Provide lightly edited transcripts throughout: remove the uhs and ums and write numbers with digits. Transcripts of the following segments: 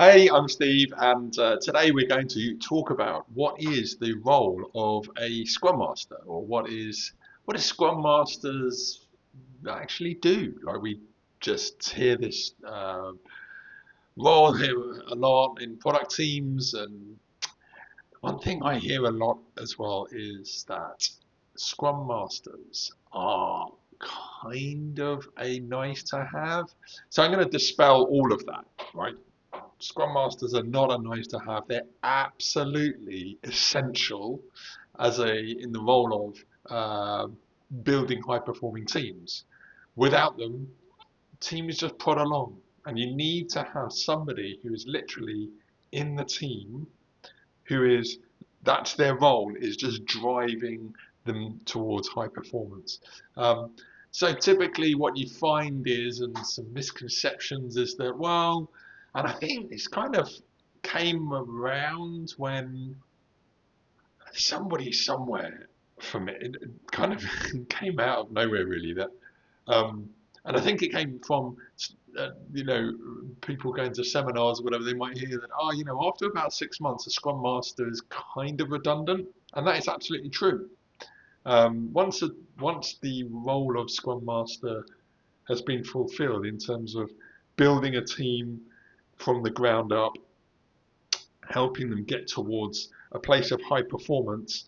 Hey, I'm Steve, and today we're going to talk about what is the role of a Scrum Master, or what do Scrum Masters actually do? Like we just hear this role here a lot in product teams, and one thing I hear a lot as well is that Scrum Masters are kind of a nice to have. So I'm going to dispel all of that, right? Scrum Masters are not a nice to have. They're absolutely essential as in the role of building high performing teams. Without them, teams just prod along, and you need to have somebody who is literally in the team, who is that's their role, is just driving them towards high performance. Um, so typically, what you find is, and some misconceptions is that, well, and I think this kind of came around when somebody somewhere from it kind of came out of nowhere, really. That um, and I think it came from, you know, people going to seminars or whatever. They might hear that, oh, after about 6 months, a Scrum Master is kind of redundant, and that is absolutely true. Once once the role of Scrum Master has been fulfilled in terms of building a team from the ground up, helping them get towards a place of high performance,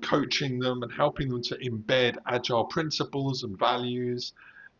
coaching them and helping them to embed agile principles and values.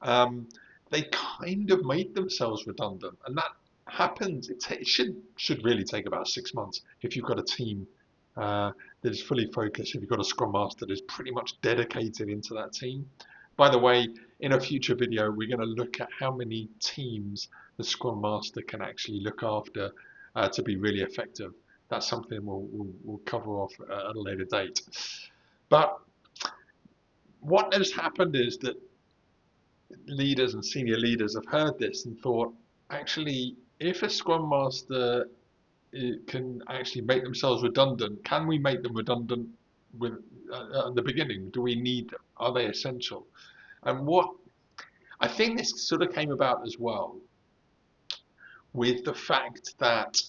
Um, they kind of made themselves redundant, and that happens. It should really take about 6 months if you've got a team that is fully focused. If you've got a Scrum Master that is pretty much dedicated into that team. By the way, in a future video, we're going to look at how many teams the Scrum Master can actually look after to be really effective. That's something we'll cover off at a later date. But what has happened is that leaders and senior leaders have heard this and thought, actually, if a Scrum Master can actually make themselves redundant, can we make them redundant with at the beginning? Do we need them? Are they essential? And what I think this sort of came about as well with the fact that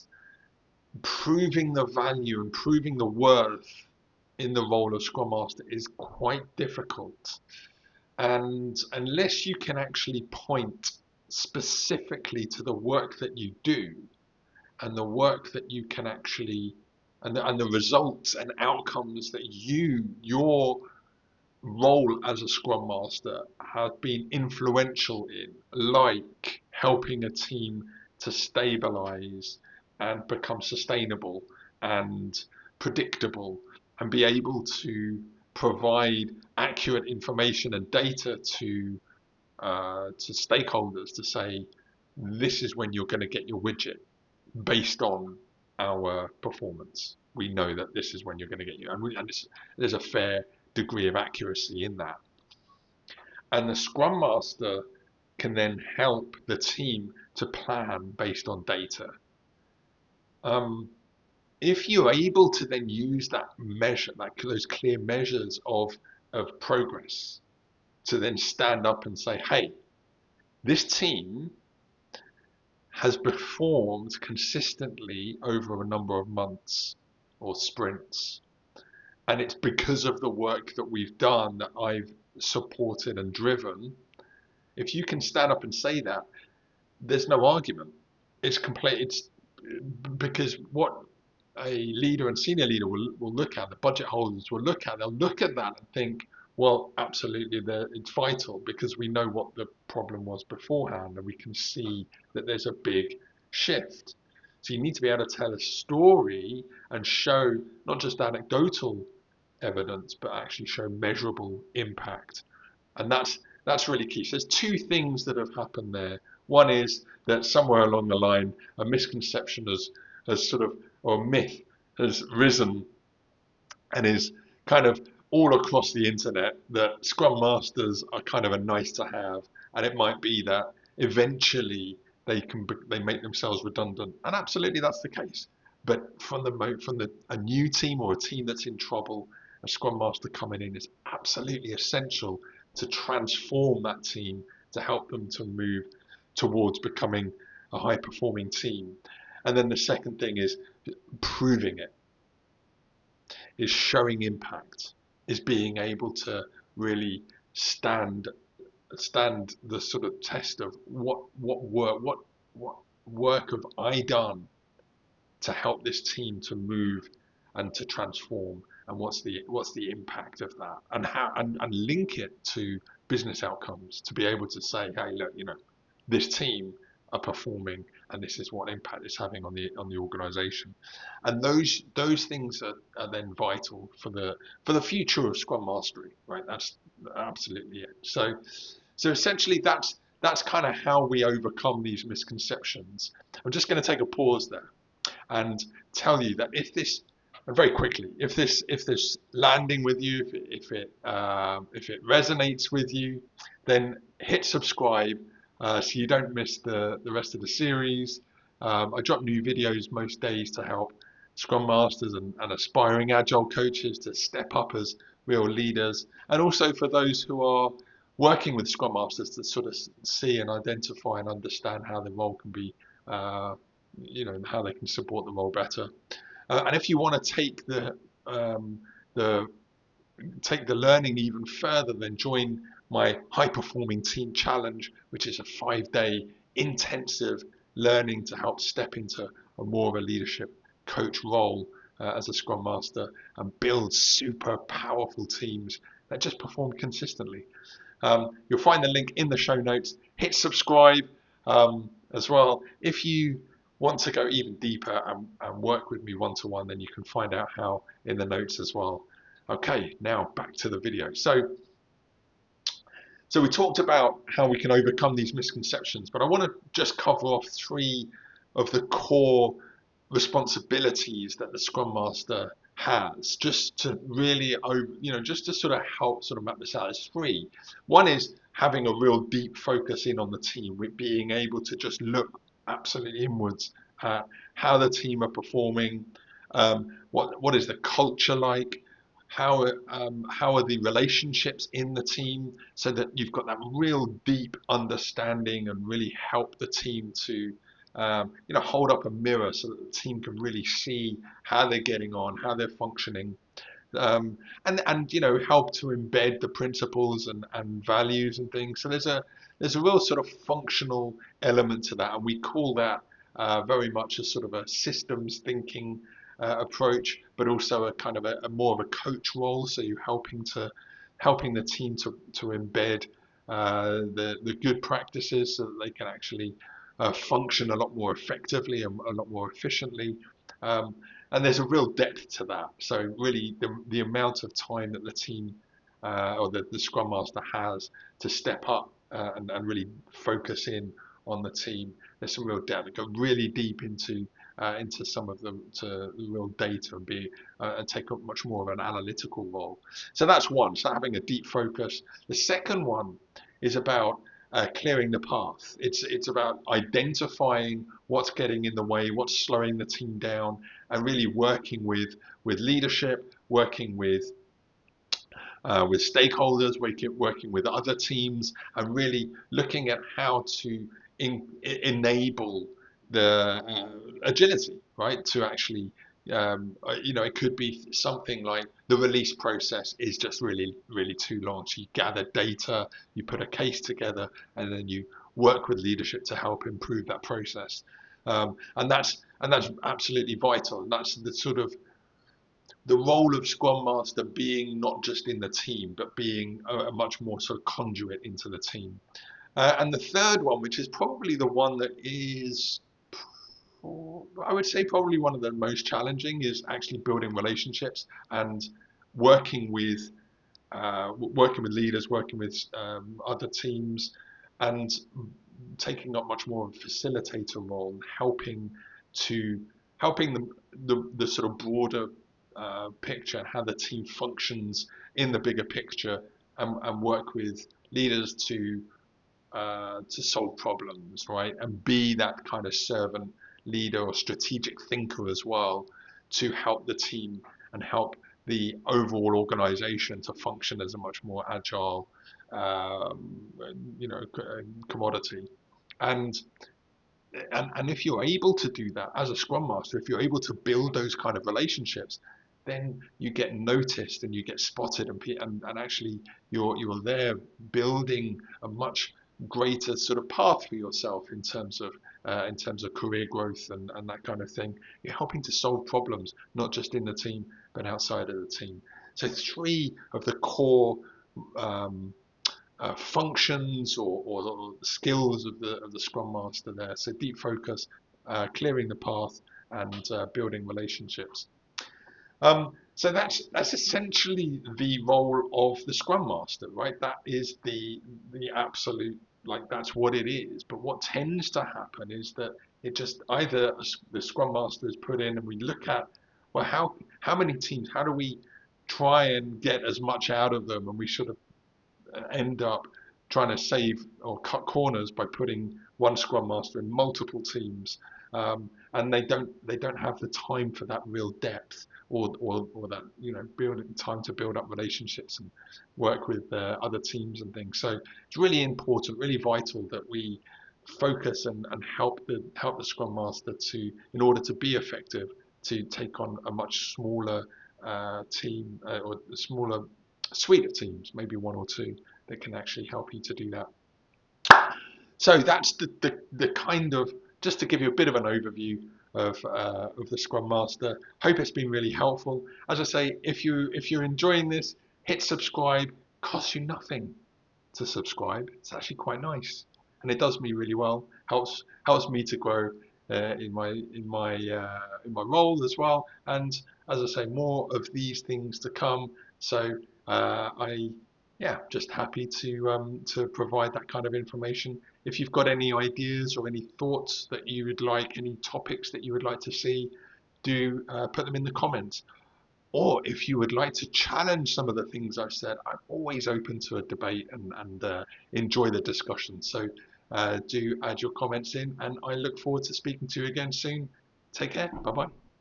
proving the value and proving the worth in the role of Scrum Master is quite difficult. And unless you can actually point specifically to the work that you do and the work that you can actually, and the results and outcomes that your role as a Scrum Master have been influential in, like helping a team to stabilize and become sustainable and predictable and be able to provide accurate information and data to stakeholders to say this is when you're going to get your widget based on our performance. We know that this is when you're going to get you, and there's a fair degree of accuracy in that. And the Scrum Master can then help the team to plan based on data. Um, if you're able to then use that measure, like those clear measures of progress, to then stand up and say, hey, this team has performed consistently over a number of months or sprints. And it's because of the work that we've done that I've supported and driven. If you can stand up and say that, there's no argument. It's complete. It's because what a leader and senior leader will look at, the budget holders will look at, they'll look at that and think, well, absolutely, it's vital because we know what the problem was beforehand and we can see that there's a big shift. So you need to be able to tell a story and show not just anecdotal evidence, but actually show measurable impact. And that's really key. So there's two things that have happened there. One is that somewhere along the line, a misconception has sort of, or a myth has risen and is kind of all across the internet that Scrum Masters are kind of a nice to have, and it might be that eventually they make themselves redundant, and absolutely that's the case. But from the a new team or a team that's in trouble, a Scrum Master coming in is absolutely essential to transform that team to help them to move towards becoming a high performing team. And then the second thing is proving it, is showing impact, is being able to really stand the sort of test of what work have I done to help this team to move and to transform, and what's the impact of that, and how and link it to business outcomes, to be able to say, hey, look, this team are performing, and this is what impact it's having on the organization. And those things are then vital for the future of Scrum Mastery, right? That's absolutely it. So essentially that's kind of how we overcome these misconceptions. I'm just going to take a pause there and tell you that and very quickly, if this landing with you, if it resonates with you, then hit subscribe so you don't miss the rest of the series. I drop new videos most days to help Scrum Masters and aspiring Agile coaches to step up as real leaders, and also for those who are working with Scrum Masters to sort of see and identify and understand how the role can be, how they can support the role better. And if you want to the take the learning even further, then join my high performing team challenge, which is a 5-day intensive learning to help step into more of a leadership coach role as a Scrum Master and build super powerful teams that just perform consistently. You'll find the link in the show notes. Hit subscribe as well. If you want to go even deeper and work with me one-to-one, then you can find out how in the notes as well. Okay, now back to the video. So we talked about how we can overcome these misconceptions, but I want to just cover off 3 of the core responsibilities that the Scrum Master has, just to really, just to sort of help sort of map this out. It's 3. One is having a real deep focus in on the team, with being able to just look absolutely inwards at how the team are performing, what is the culture like, how are the relationships in the team, so that you've got that real deep understanding and really help the team to hold up a mirror so that the team can really see how they're getting on, how they're functioning, and help to embed the principles and values and things. So there's a real sort of functional element to that, and we call that very much a sort of a systems thinking approach, but also a kind of a more of a coach role. So you're helping the team to embed the good practices so that they can actually function a lot more effectively and a lot more efficiently. And there's a real depth to that. So really the amount of time that the team or the Scrum Master has to step up and really focus in on the team, there's some real depth. Go really deep into some of them, to the real data, and take up much more of an analytical role. So that's one. So having a deep focus. The second one is about clearing the path. It's about identifying what's getting in the way, what's slowing the team down, and really working with leadership, working with stakeholders, working with other teams, and really looking at how to enable the agility, right? To actually, it could be something like the release process is just really, really too long. So you gather data, you put a case together, and then you work with leadership to help improve that process. And that's absolutely vital. And that's the sort of the role of Scrum Master, being not just in the team, but being a much more sort of conduit into the team. And the third one, which is probably the one that is, I would say, probably one of the most challenging, is actually building relationships and working with leaders, working with other teams, and taking up much more of a facilitator role, and helping the sort of broader picture, how the team functions in the bigger picture, and work with leaders to solve problems, right? And be that kind of servant leader or strategic thinker as well, to help the team and help the overall organization to function as a much more agile, commodity. And and if you're able to do that as a Scrum Master, if you're able to build those kind of relationships, then you get noticed and you get spotted, and actually you're there building a much greater sort of path for yourself in terms of career growth and that kind of thing. You're helping to solve problems not just in the team but outside of the team. So three of the core um, functions or skills of the Scrum Master there. So deep focus, clearing the path, and building relationships. So that's essentially the role of the Scrum Master, right? That is the absolute, like, that's what it is. But what tends to happen is that it just either the Scrum Master is put in, and we look at, well, how many teams, how do we try and get as much out of them, and we sort of end up trying to save or cut corners by putting one Scrum Master in multiple teams, and they don't have the time for that real depth or that building time to build up relationships and work with other teams and things. So it's really important, really vital that we focus and help the Scrum Master to, in order to be effective, to take on a much smaller team or a smaller suite of teams, maybe one or two, that can actually help you to do that. So that's the kind of, just to give you a bit of an overview of the Scrum Master. Hope it's been really helpful. As I say, if you're enjoying this, hit subscribe. Costs you nothing to subscribe. It's actually quite nice, and it does me really well. Helps me to grow in my role as well. And as I say, more of these things to come. So I yeah, just happy to provide that kind of information. If you've got any ideas or any thoughts that you would like, any topics that you would like to see, do put them in the comments. Or if you would like to challenge some of the things I've said, I'm always open to a debate and enjoy the discussion. So do add your comments in, and I look forward to speaking to you again soon. Take care. Bye bye.